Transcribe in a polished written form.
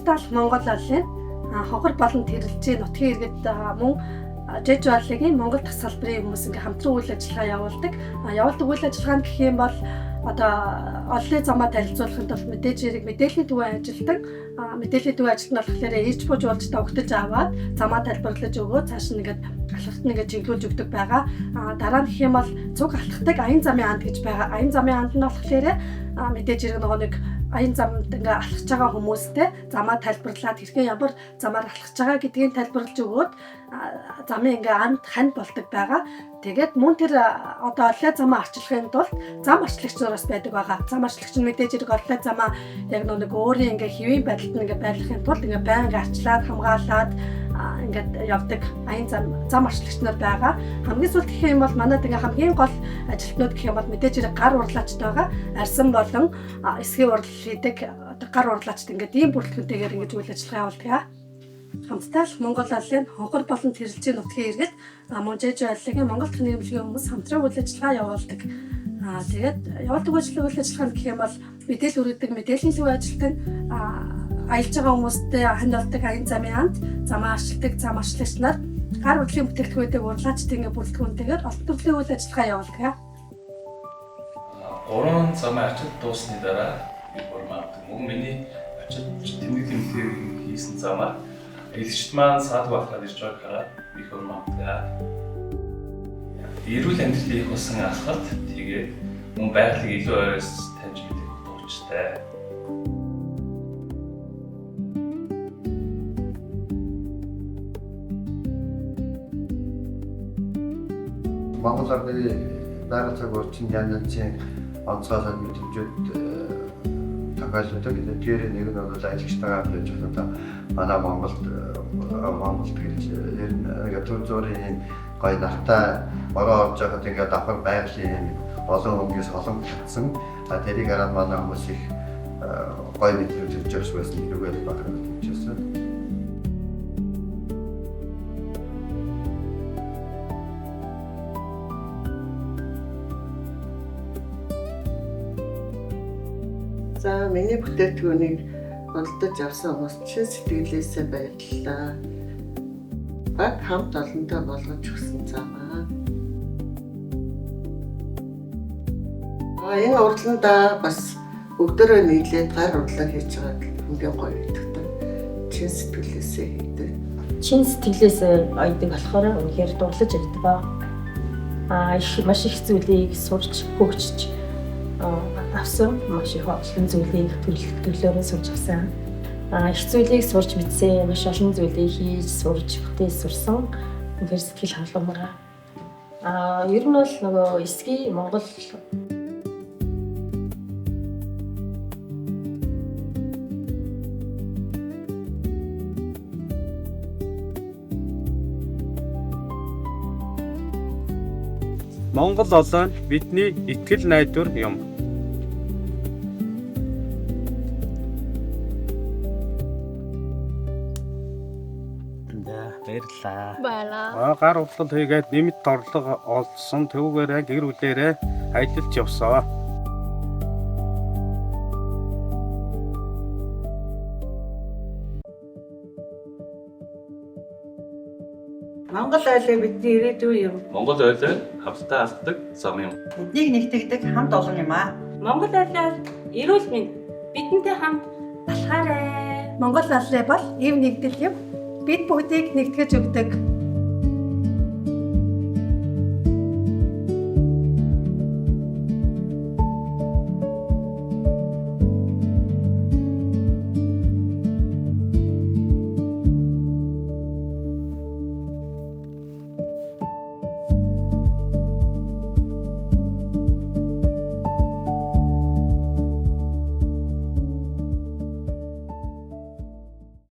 Хамтдаа Монгол улсын хохор болон тэрэлжээ нутгийн иргэд мөн жиж боллыгийн Монгол дах салбарын хүмүүс ингээ хамтран үйл ажиллагаа явуулдаг. Явуулдаг үйл ажиллагаа гэх юм бол одоо олонний замаа танилцуулахын тулд мэдээж хэрэг мэдээллийн төвийн ажилтан мэдээллийн төвийн ажилтан болохоор ирж бууж болж тогтож аваад замаа тайлбарлаж өгөө цааш нэгээд алхахт нэгээд чиглүүлж өгдөг байгаа. Дараа нь гэх юм бол цуг алхахтаг аян замын анд гэж байгаа. Аян замын анд нь болохоор мэдээж хэрэг нөгөө нэг аян замд ингээ алхаж байгаа хүмүүстэй замаа тайлбарлаад хэрхэн ямар замаар алхаж байгаа гэдгийг тайлбарлаж өгөөд замын ингээ анд хань болдог байгаа. Тэгээд мөн тэр одоо олонний замаа арчлахын тулд зам арчлагч нараас байдаг байгаа. Зам арчлагч нь мэдээж хэрэг олонний замаа яг нэг өөрийн ингээ хэвийн байдалд ингээ байрлахын тулд ингээ байнга арчлаад хамгаалаад ингээд явдаг аян зам арчлагч нар байгаа. Хамгийн сүүлд гэх юм бол манайд ингээ хамгийн гол ажилтнууд гэх юм бол мэдээж хэрэг гар урлаачтай байгаа. Арсан болон эсгийн урлал хийдэг гар урлаачд ингээд ийм бүрэлдэхүүнтэйгээр ингэж үйл ажиллагаа явуулдаг. Хамтдаа Монгол улсын хонхор болон тэрэлжээ нутгийн иргэд мөн жиж байрлагын Монгол дахь нийгэмлэгийн хүмүүс хамтран үйл ажиллагаа явуулдаг. Тэгээд явуулдаг үйл ажиллагаа гэх юм бол мэдээлэл өргөдөг мэдээллийн төв ажилтан аялж байгаа хүмүүстэй ханд болдог аян замын анд замаа арчилдаг зам арчлагч нар гар урлагийн бүтээгдэхүүнтэй урлаачдын ингээ бүрэлдэхүүнтэйгээр олон төрлийн үйл ажиллагаа явуулдаг. 3 замын арчил дуусны дараа би формат мөн миний арчил тэмдэглэлийн бүтээгдэхүүн хийсэн замаа элэгчд маань саад багтаад ирж байгаа би форматгаа эрүүл амьдралын их болсон алхалт тэгээд мөн байгалыг илүү ойроос таньж мэдэх тууштай. Монгол улсын байгаль цаг орчин янзын онцгой мэдрэмжүүд тохиолддог. Тэр нэг нь бол ажилчтайгаа хийж байгаа манай Монголд гэж ер нь нэг төр зүрийн гой нартай бороо орж байгаад ингээд давхар байгалийн олон өнгөс олон татсан. Тэрийг хараад манай хүмүүс их гой мэдрэмж төрж байсан хэрэгэл багтаж байсан. За миний бүтээгдэхүүнийг худалдаж авсан хүмүүст чин сэтгэлээсээ баярлалаа. Баг хамт олонтой болгож өгсөн замаа. Энэ урдланда бас бүгдөө нийлээд гар урлаг хийж байгаа хамгийн гоё гэдэгтэй чин сэтгэлээсээ хийдэг. Чин сэтгэлээсээ ойдог болохоор үнэхээр дурлаж өгдөг. Маш их зүйлийг сурч хөгжиж авсан маш их олон зүйлийг төрлөөрөө сурч авсан. Их зүйлийг сурч мэдсэн, маш олон зүйлийг хийж сурч бүтээж сурсан. Үнэхээр сэтгэл хангаламжаа. Ер нь бол нөгөө эсгийн Монгол Монгол олон бидний итгэл найдвар юм. Баярлалаа. Гар урлал хийгээд нэмэлт орлого олсон төвгээрээ гэр бүлээрээ аялалд явсан. Монгол айлын бидний ирээдүйн юм. Монгол ойлоо хамтдаа алхдаг зам юм. Биднийг нэгтгэдэг хамт олон юм аа. Монгол айлаар эрүүл мэнд бидэнтэй хамт алхаарай. Монгол улсын бол ив нэгдэл юм. Бид бүгдийг нэгтгэж өгдөг